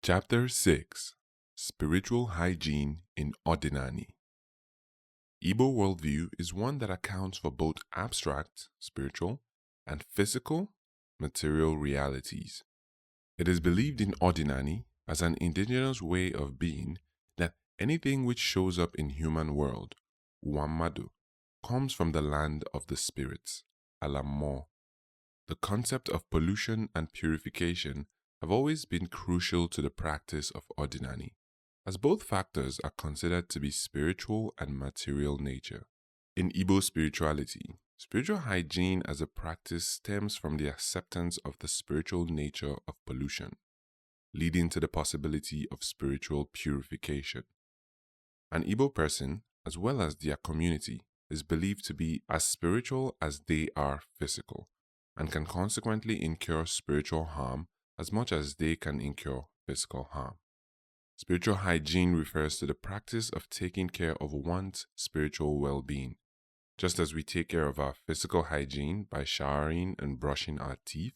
Chapter 6 Spiritual Hygiene in Odinani. Igbo worldview is one that accounts for both abstract, spiritual, and physical, material realities. It is believed in Odinani as an indigenous way of being that anything which shows up in human world, Uamadu, comes from the land of the spirits, Alamo. The concept of pollution and purification have always been crucial to the practice of Odinani, as both factors are considered to be spiritual and material nature. In Igbo spirituality, spiritual hygiene as a practice stems from the acceptance of the spiritual nature of pollution, leading to the possibility of spiritual purification. An Igbo person, as well as their community, is believed to be as spiritual as they are physical, and can consequently incur spiritual harm as much as they can incur physical harm. Spiritual hygiene refers to the practice of taking care of one's spiritual well-being. Just as we take care of our physical hygiene by showering and brushing our teeth,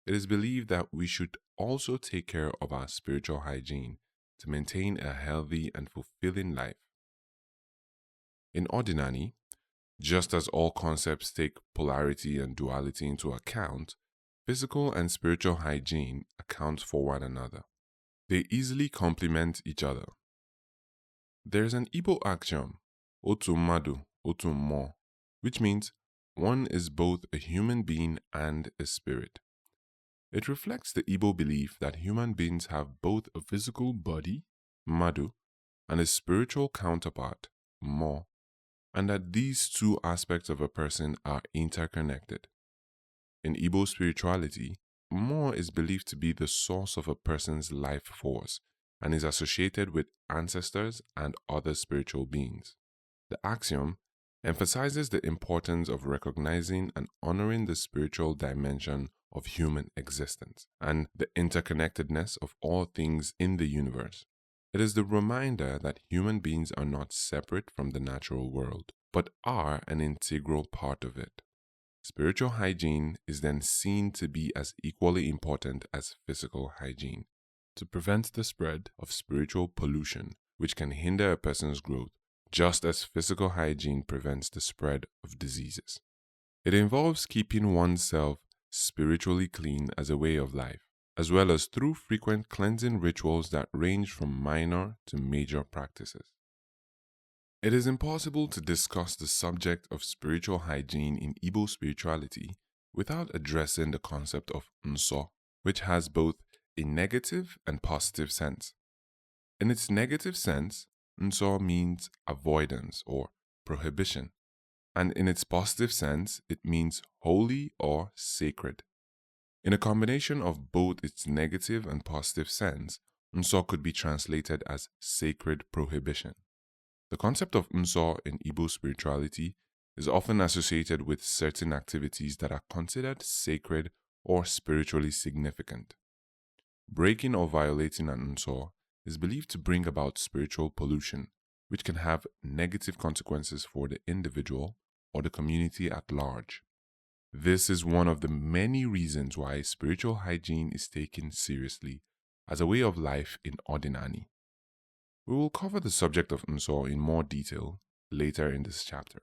it is believed that we should also take care of our spiritual hygiene to maintain a healthy and fulfilling life. In Odinani, just as all concepts take polarity and duality into account, physical and spiritual hygiene account for one another. They easily complement each other. There is an Igbo axiom, Otu madu, Otu mo, which means one is both a human being and a spirit. It reflects the Igbo belief that human beings have both a physical body, madu, and a spiritual counterpart, mo, and that these two aspects of a person are interconnected. In Igbo spirituality, Mo is believed to be the source of a person's life force and is associated with ancestors and other spiritual beings. The axiom emphasizes the importance of recognizing and honoring the spiritual dimension of human existence and the interconnectedness of all things in the universe. It is the reminder that human beings are not separate from the natural world, but are an integral part of it. Spiritual hygiene is then seen to be as equally important as physical hygiene to prevent the spread of spiritual pollution, which can hinder a person's growth, just as physical hygiene prevents the spread of diseases. It involves keeping oneself spiritually clean as a way of life, as well as through frequent cleansing rituals that range from minor to major practices. It is impossible to discuss the subject of spiritual hygiene in Igbo spirituality without addressing the concept of nso, which has both a negative and positive sense. In its negative sense, nso means avoidance or prohibition, and in its positive sense, it means holy or sacred. In a combination of both its negative and positive sense, nso could be translated as sacred prohibition. The concept of nso in Igbo spirituality is often associated with certain activities that are considered sacred or spiritually significant. Breaking or violating an nso is believed to bring about spiritual pollution, which can have negative consequences for the individual or the community at large. This is one of the many reasons why spiritual hygiene is taken seriously as a way of life in Odinani. We will cover the subject of nso in more detail later in this chapter.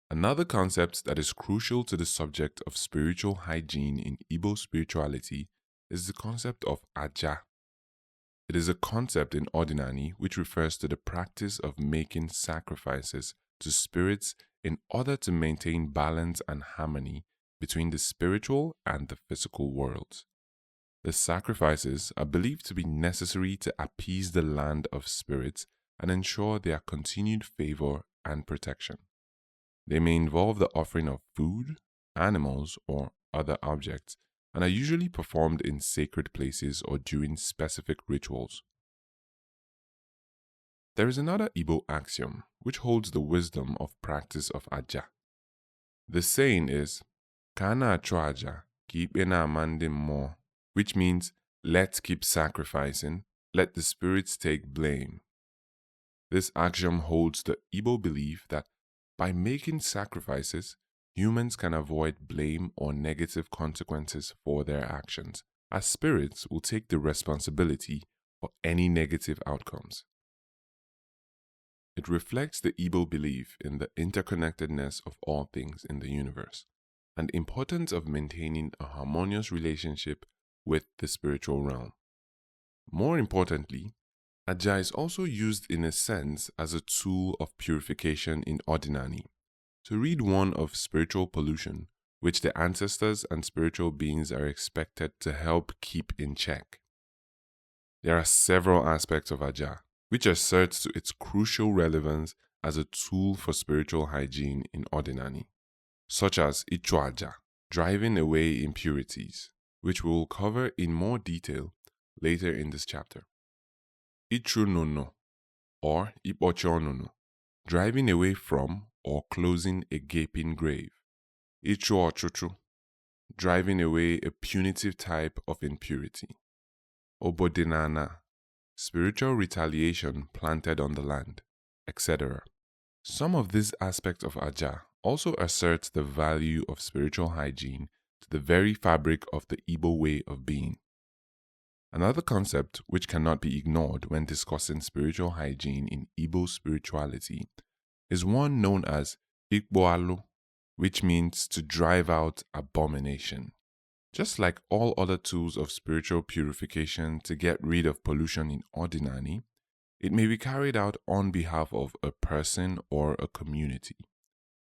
Another concept that is crucial to the subject of spiritual hygiene in Igbo spirituality is the concept of aja. It is a concept in Odinani which refers to the practice of making sacrifices to spirits in order to maintain balance and harmony between the spiritual and the physical worlds. The sacrifices are believed to be necessary to appease the land of spirits and ensure their continued favor and protection. They may involve the offering of food, animals, or other objects, and are usually performed in sacred places or during specific rituals. There is another Igbo axiom which holds the wisdom of practice of aja. The saying is, "Kana achụ aja, ka ikpe na-ama ndị mmụọ," which means, let's keep sacrificing, let the spirits take blame. This axiom holds the Igbo belief that by making sacrifices, humans can avoid blame or negative consequences for their actions, as spirits will take the responsibility for any negative outcomes. It reflects the Igbo belief in the interconnectedness of all things in the universe and importance of maintaining a harmonious relationship with the spiritual realm. More importantly, Aja is also used in a sense as a tool of purification in Odinani, to rid one of spiritual pollution, which the ancestors and spiritual beings are expected to help keep in check. There are several aspects of Aja, which asserts to its crucial relevance as a tool for spiritual hygiene in Odinani, such as Ichu Aja, driving away impurities, which we will cover in more detail later in this chapter. Ichu Nono, or Ipocho Nono, driving away from or closing a gaping grave. Ichu Ochuchu, driving away a punitive type of impurity. Obodinana, spiritual retaliation planted on the land, etc. Some of these aspects of Aja also assert the value of spiritual hygiene to the very fabric of the Igbo way of being. Another concept which cannot be ignored when discussing spiritual hygiene in Igbo spirituality is one known as Ikboalu, which means to drive out abomination. Just like all other tools of spiritual purification to get rid of pollution in Odinani, it may be carried out on behalf of a person or a community.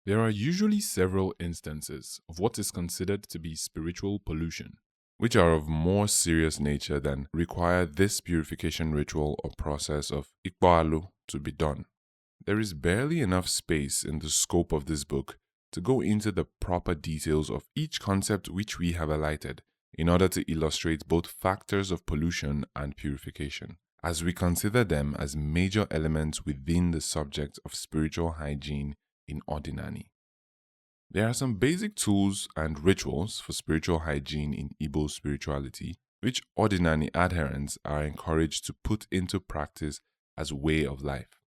There are usually several instances of what is considered to be spiritual pollution, which are of more serious nature than require this purification ritual or process of Ikboalu to be done. There is barely enough space in the scope of this book to go into the proper details of each concept which we have highlighted in order to illustrate both factors of pollution and purification, as we consider them as major elements within the subject of spiritual hygiene in Odinani. There are some basic tools and rituals for spiritual hygiene in Igbo spirituality, which Odinani adherents are encouraged to put into practice as a way of life,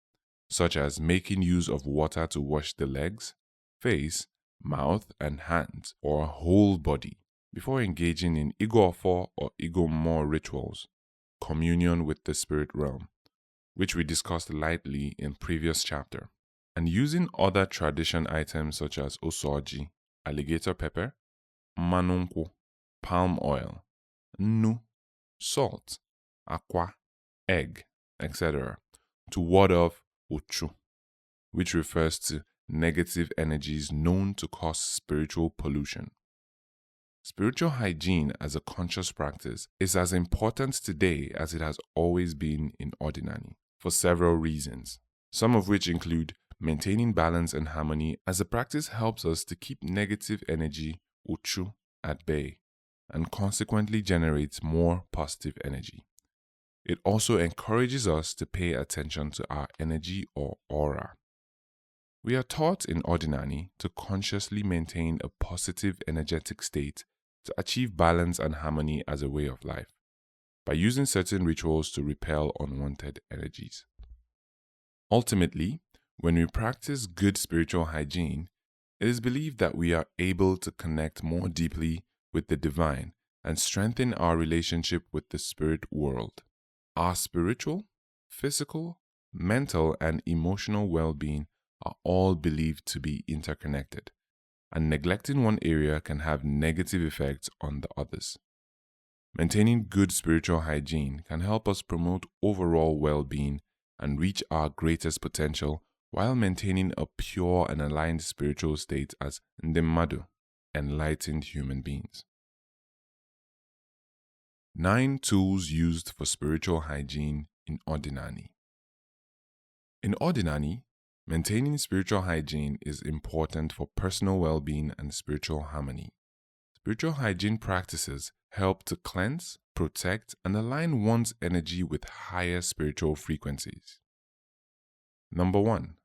such as making use of water to wash the legs, face, mouth, and hands, or whole body, before engaging in Igofo or Igomo rituals, communion with the spirit realm, which we discussed lightly in previous chapter, and using other tradition items such as osoji, alligator pepper, manunku, palm oil, nnu, salt, aqua, egg, etc., to ward off Uchu, which refers to negative energies known to cause spiritual pollution. Spiritual hygiene as a conscious practice is as important today as it has always been in Odinani, for several reasons, some of which include maintaining balance and harmony, as the practice helps us to keep negative energy, Uchu, at bay, and consequently generates more positive energy. It also encourages us to pay attention to our energy or aura. We are taught in Odinani to consciously maintain a positive energetic state to achieve balance and harmony as a way of life, by using certain rituals to repel unwanted energies. Ultimately, when we practice good spiritual hygiene, it is believed that we are able to connect more deeply with the divine and strengthen our relationship with the spirit world. Our spiritual, physical, mental, and emotional well-being are all believed to be interconnected, and neglecting one area can have negative effects on the others. Maintaining good spiritual hygiene can help us promote overall well-being and reach our greatest potential while maintaining a pure and aligned spiritual state as Ndemmadu, enlightened human beings. 9 tools used for spiritual hygiene in Odinani. In Odinani, maintaining spiritual hygiene is important for personal well-being and spiritual harmony. Spiritual hygiene practices help to cleanse, protect, and align one's energy with higher spiritual frequencies. Number 1.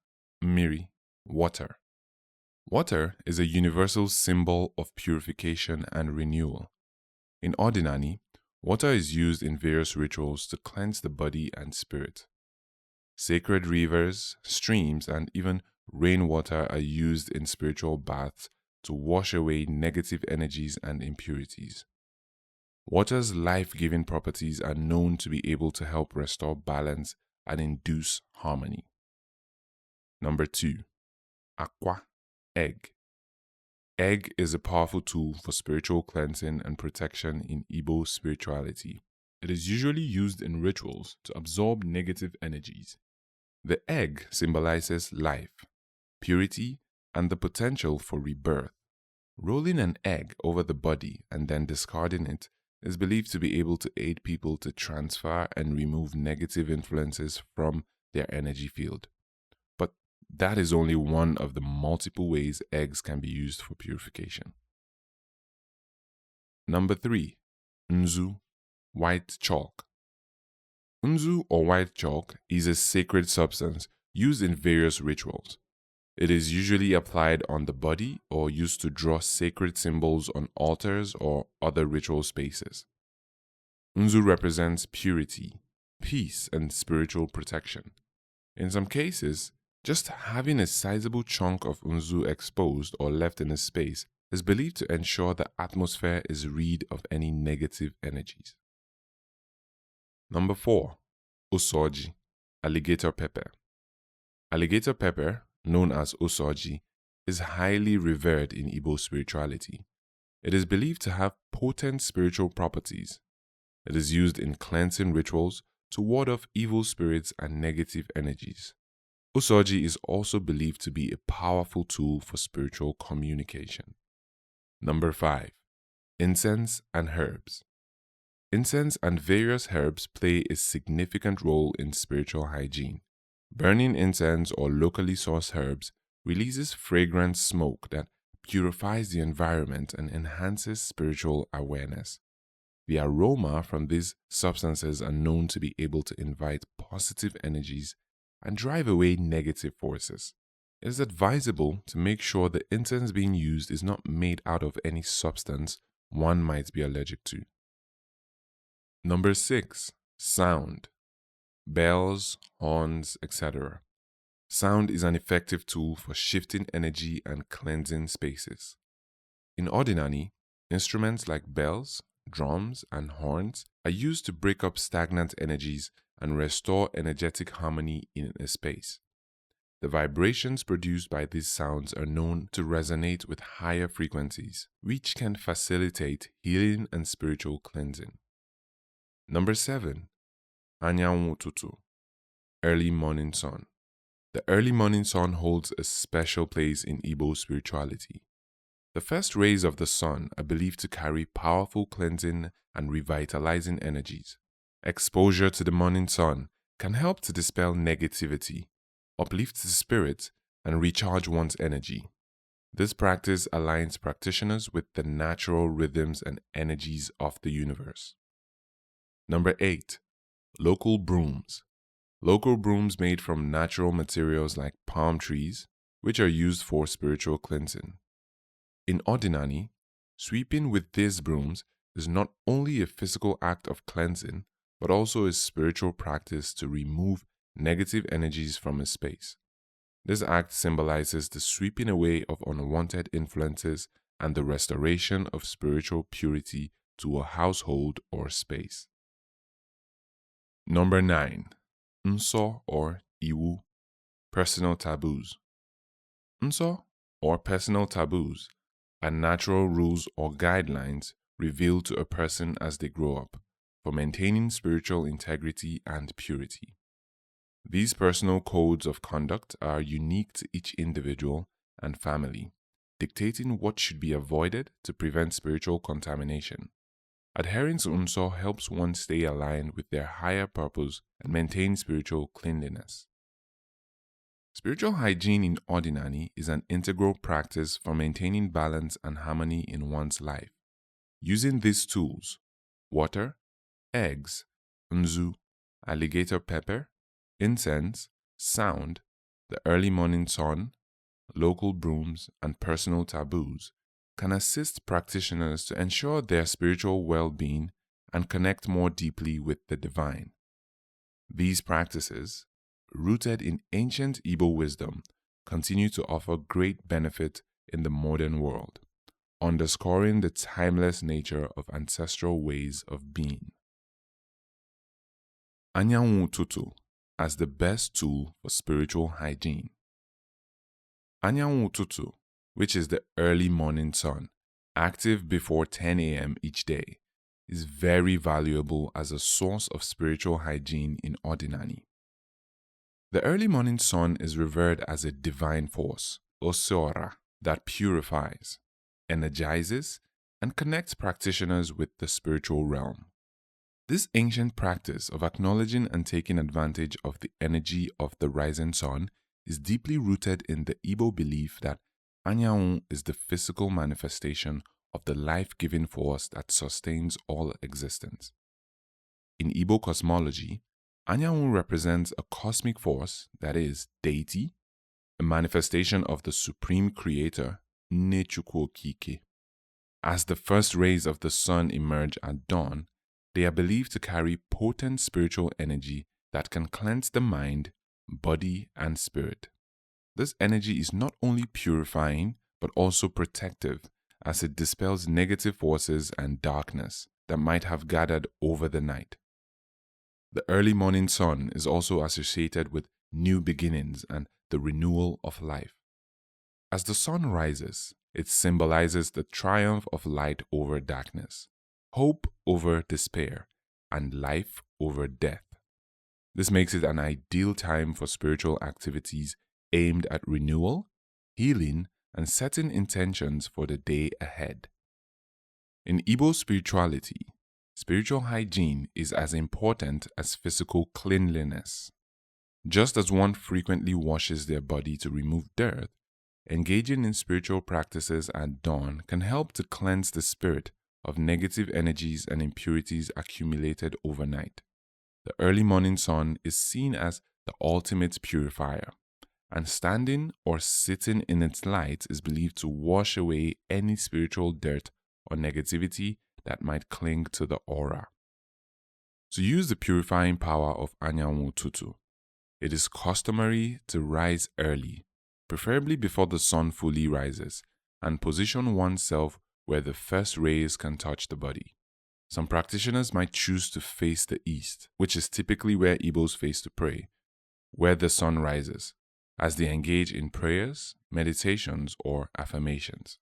Mmiri, water. Water is a universal symbol of purification and renewal. In Odinani, water is used in various rituals to cleanse the body and spirit. Sacred rivers, streams, and even rainwater are used in spiritual baths to wash away negative energies and impurities. Water's life-giving properties are known to be able to help restore balance and induce harmony. Number 2. Aqua, egg. Egg is a powerful tool for spiritual cleansing and protection in Igbo spirituality. It is usually used in rituals to absorb negative energies. The egg symbolizes life, purity, and the potential for rebirth. Rolling an egg over the body and then discarding it is believed to be able to aid people to transfer and remove negative influences from their energy field. But that is only one of the multiple ways eggs can be used for purification. Number 3. Nzu, white chalk. Nzu or white chalk is a sacred substance used in various rituals. It is usually applied on the body or used to draw sacred symbols on altars or other ritual spaces. Nzu represents purity, peace, and spiritual protection. In some cases, just having a sizable chunk of Nzu exposed or left in a space is believed to ensure the atmosphere is rid of any negative energies. Number 4. Osoji, alligator pepper. Alligator pepper, known as osoji, is highly revered in Igbo spirituality. It is believed to have potent spiritual properties. It is used in cleansing rituals to ward off evil spirits and negative energies. Osoji is also believed to be a powerful tool for spiritual communication. Number 5. Incense and herbs. Incense and various herbs play a significant role in spiritual hygiene. Burning incense or locally sourced herbs releases fragrant smoke that purifies the environment and enhances spiritual awareness. The aroma from these substances are known to be able to invite positive energies and drive away negative forces. It is advisable to make sure the incense being used is not made out of any substance one might be allergic to. Number 6. Sound. Bells, horns, etc. Sound is an effective tool for shifting energy and cleansing spaces. In Odinani, instruments like bells, drums, and horns are used to break up stagnant energies and restore energetic harmony in a space. The vibrations produced by these sounds are known to resonate with higher frequencies, which can facilitate healing and spiritual cleansing. Number 7. Anyanwu Ututu, early morning sun. The early morning sun holds a special place in Igbo spirituality. The first rays of the sun are believed to carry powerful cleansing and revitalizing energies. Exposure to the morning sun can help to dispel negativity, uplift the spirit, and recharge one's energy. This practice aligns practitioners with the natural rhythms and energies of the universe. Number 8. Local brooms. Local brooms made from natural materials like palm trees, which are used for spiritual cleansing. In Odinani, sweeping with these brooms is not only a physical act of cleansing, but also a spiritual practice to remove negative energies from a space. This act symbolizes the sweeping away of unwanted influences and the restoration of spiritual purity to a household or space. Number 9. Nso or Iwu, personal taboos. Nso or personal taboos are natural rules or guidelines revealed to a person as they grow up for maintaining spiritual integrity and purity. These personal codes of conduct are unique to each individual and family, dictating what should be avoided to prevent spiritual contamination. Adhering to Nso helps one stay aligned with their higher purpose and maintain spiritual cleanliness. Spiritual hygiene in Odinani is an integral practice for maintaining balance and harmony in one's life. Using these tools, water, eggs, Nzu, alligator pepper, incense, sound, the early morning sun, local brooms, and personal taboos, can assist practitioners to ensure their spiritual well-being and connect more deeply with the divine. These practices, rooted in ancient Igbo wisdom, continue to offer great benefit in the modern world. underscoring the timeless nature of ancestral ways of being. Anyanwu Ututu as the best tool for spiritual hygiene. Anyanwu Ututu, which is the early morning sun, active before 10 a.m. each day, is very valuable as a source of spiritual hygiene in Odinani. The early morning sun is revered as a divine force, Osora, that purifies, energizes, and connects practitioners with the spiritual realm. This ancient practice of acknowledging and taking advantage of the energy of the rising sun is deeply rooted in the Igbo belief that Anyanwu is the physical manifestation of the life-giving force that sustains all existence. In Igbo cosmology, Anyanwu represents a cosmic force, that is, deity, a manifestation of the supreme creator, Uchu Okeke. As the first rays of the sun emerge at dawn, they are believed to carry potent spiritual energy that can cleanse the mind, body, and spirit. This energy is not only purifying, but also protective, as it dispels negative forces and darkness that might have gathered over the night. The early morning sun is also associated with new beginnings and the renewal of life. As the sun rises, it symbolizes the triumph of light over darkness, hope over despair, and life over death. This makes it an ideal time for spiritual activities aimed at renewal, healing, and setting intentions for the day ahead. In Igbo spirituality, spiritual hygiene is as important as physical cleanliness. Just as one frequently washes their body to remove dirt, engaging in spiritual practices at dawn can help to cleanse the spirit of negative energies and impurities accumulated overnight. The early morning sun is seen as the ultimate purifier, and standing or sitting in its light is believed to wash away any spiritual dirt or negativity that might cling to the aura. To use the purifying power of Anyanwu Ututu, it is customary to rise early, preferably before the sun fully rises, and position oneself where the first rays can touch the body. Some practitioners might choose to face the east, which is typically where Igbos face to pray, where the sun rises, as they engage in prayers, meditations, or affirmations.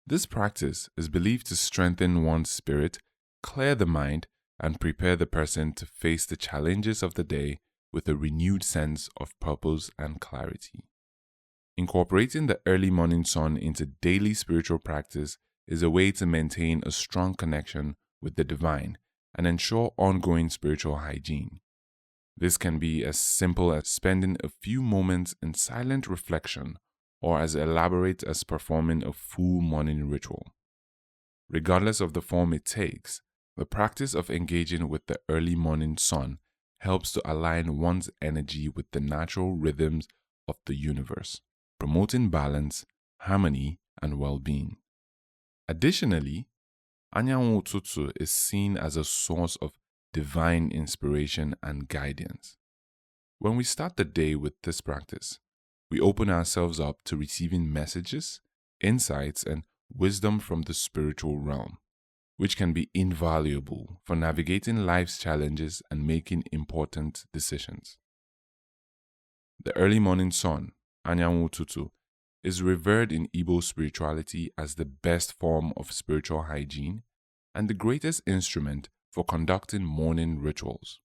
This practice is believed to strengthen one's spirit, clear the mind, and prepare the person to face the challenges of the day with a renewed sense of purpose and clarity. Incorporating the early morning sun into daily spiritual practice is a way to maintain a strong connection with the divine and ensure ongoing spiritual hygiene. This can be as simple as spending a few moments in silent reflection or as elaborate as performing a full morning ritual. Regardless of the form it takes, the practice of engaging with the early morning sun helps to align one's energy with the natural rhythms of the universe, promoting balance, harmony, and well-being. Additionally, Anyanwu Ututu is seen as a source of divine inspiration and guidance. When we start the day with this practice, we open ourselves up to receiving messages, insights, and wisdom from the spiritual realm, which can be invaluable for navigating life's challenges and making important decisions. The early morning sun, Anyanwu Ututu, is revered in Igbo spirituality as the best form of spiritual hygiene and the greatest instrument for conducting morning rituals.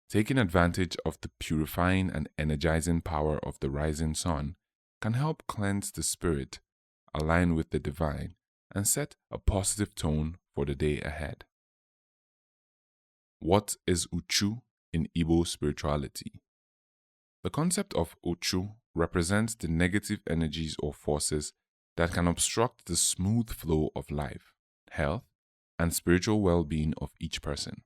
Taking advantage of the purifying and energizing power of the rising sun can help cleanse the spirit, align with the divine, and set a positive tone for the day ahead. What is Uchu in Igbo spirituality? The concept of Uchu represents the negative energies or forces that can obstruct the smooth flow of life, health, and spiritual well-being of each person.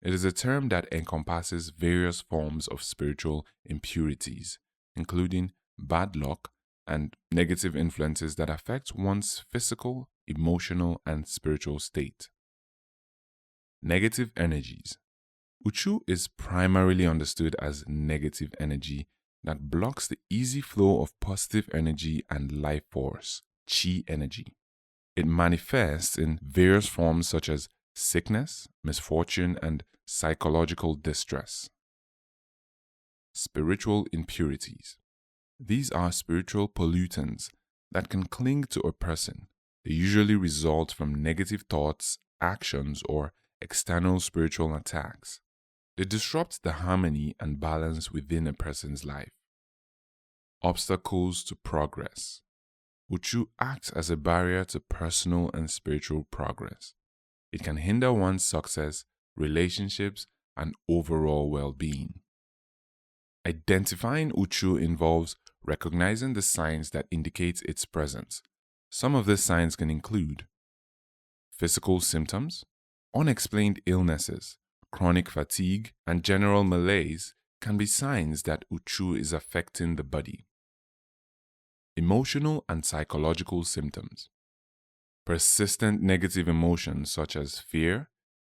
It is a term that encompasses various forms of spiritual impurities, including bad luck and negative influences that affect one's physical, emotional, and spiritual state. Negative energies. Uchu is primarily understood as negative energy that blocks the easy flow of positive energy and life force, chi energy. It manifests in various forms such as sickness, misfortune, and psychological distress. Spiritual impurities. These are spiritual pollutants that can cling to a person. They usually result from negative thoughts, actions, or external spiritual attacks. They disrupt the harmony and balance within a person's life. Obstacles to progress. Uchu acts as a barrier to personal and spiritual progress. It can hinder one's success, relationships, and overall well-being. Identifying Uchu involves recognizing the signs that indicate its presence. Some of these signs can include physical symptoms, unexplained illnesses, chronic fatigue, and general malaise can be signs that Uchu is affecting the body. Emotional and psychological symptoms. Persistent negative emotions such as fear,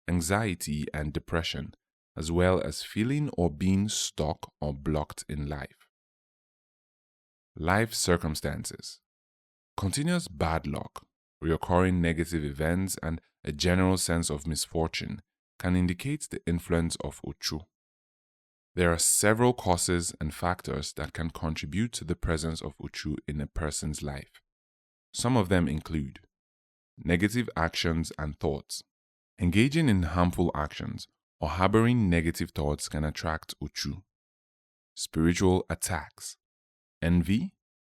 anxiety, and depression, as well as feeling or being stuck or blocked in life. Life circumstances. Continuous bad luck, recurring negative events, and a general sense of misfortune can indicate the influence of Uchu. There are several causes and factors that can contribute to the presence of Uchu in a person's life. Some of them include negative actions and thoughts. Engaging in harmful actions or harboring negative thoughts can attract Uchu. Spiritual attacks. Envy,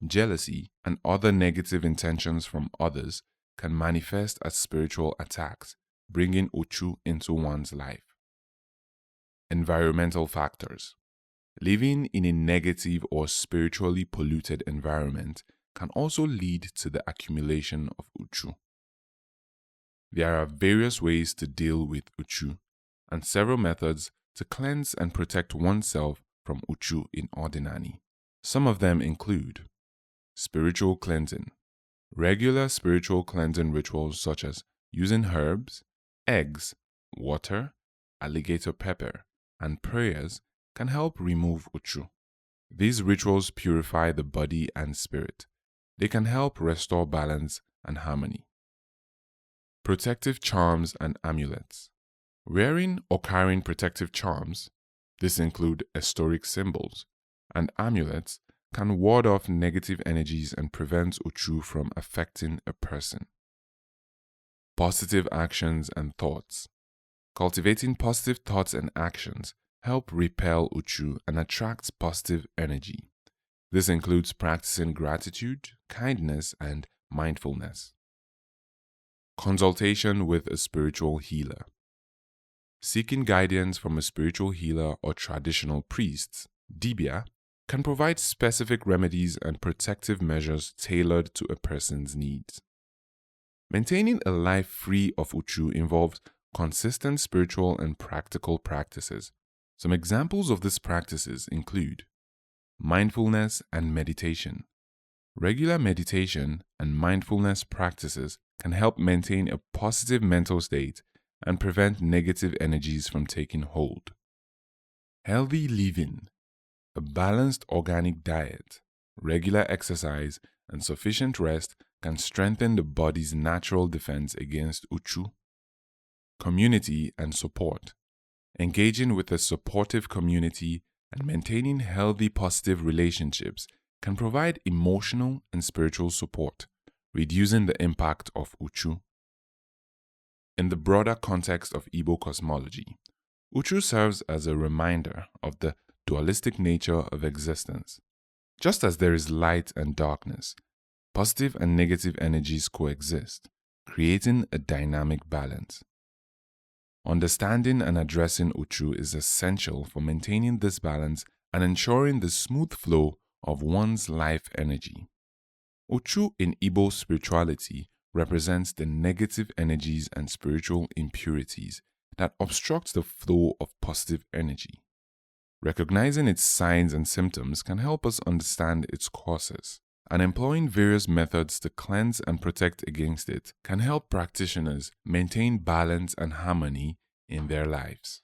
jealousy, and other negative intentions from others can manifest as spiritual attacks, bringing Uchu into one's life. Environmental factors. Living in a negative or spiritually polluted environment can also lead to the accumulation of Uchu. There are various ways to deal with Uchu and several methods to cleanse and protect oneself from Uchu in Odinani. Some of them include spiritual cleansing. Regular spiritual cleansing rituals such as using herbs, eggs, water, alligator pepper, and prayers can help remove Uchu. These rituals purify the body and spirit. They can help restore balance and harmony. Protective charms and amulets. Wearing or carrying protective charms, this include historic symbols, and amulets can ward off negative energies and prevent Uchu from affecting a person. Positive actions and thoughts. Cultivating positive thoughts and actions help repel Uchu and attract positive energy. This includes practicing gratitude, kindness, and mindfulness. Consultation with a spiritual healer. Seeking guidance from a spiritual healer or traditional priest, Dibia, can provide specific remedies and protective measures tailored to a person's needs. Maintaining a life free of Uchu involves consistent spiritual and practical practices. Some examples of these practices include mindfulness and meditation. Regular meditation and mindfulness practices can help maintain a positive mental state and prevent negative energies from taking hold. Healthy living. A balanced organic diet, regular exercise, and sufficient rest can strengthen the body's natural defense against Uchu. Community and support. Engaging with a supportive community and maintaining healthy, positive relationships can provide emotional and spiritual support, reducing the impact of Uchu. In the broader context of Igbo cosmology, Uchu serves as a reminder of the dualistic nature of existence. Just as there is light and darkness, positive and negative energies coexist, creating a dynamic balance. Understanding and addressing Uchu is essential for maintaining this balance and ensuring the smooth flow of one's life energy. Uchu in Igbo spirituality represents the negative energies and spiritual impurities that obstruct the flow of positive energy. Recognizing its signs and symptoms can help us understand its causes, and employing various methods to cleanse and protect against it can help practitioners maintain balance and harmony in their lives.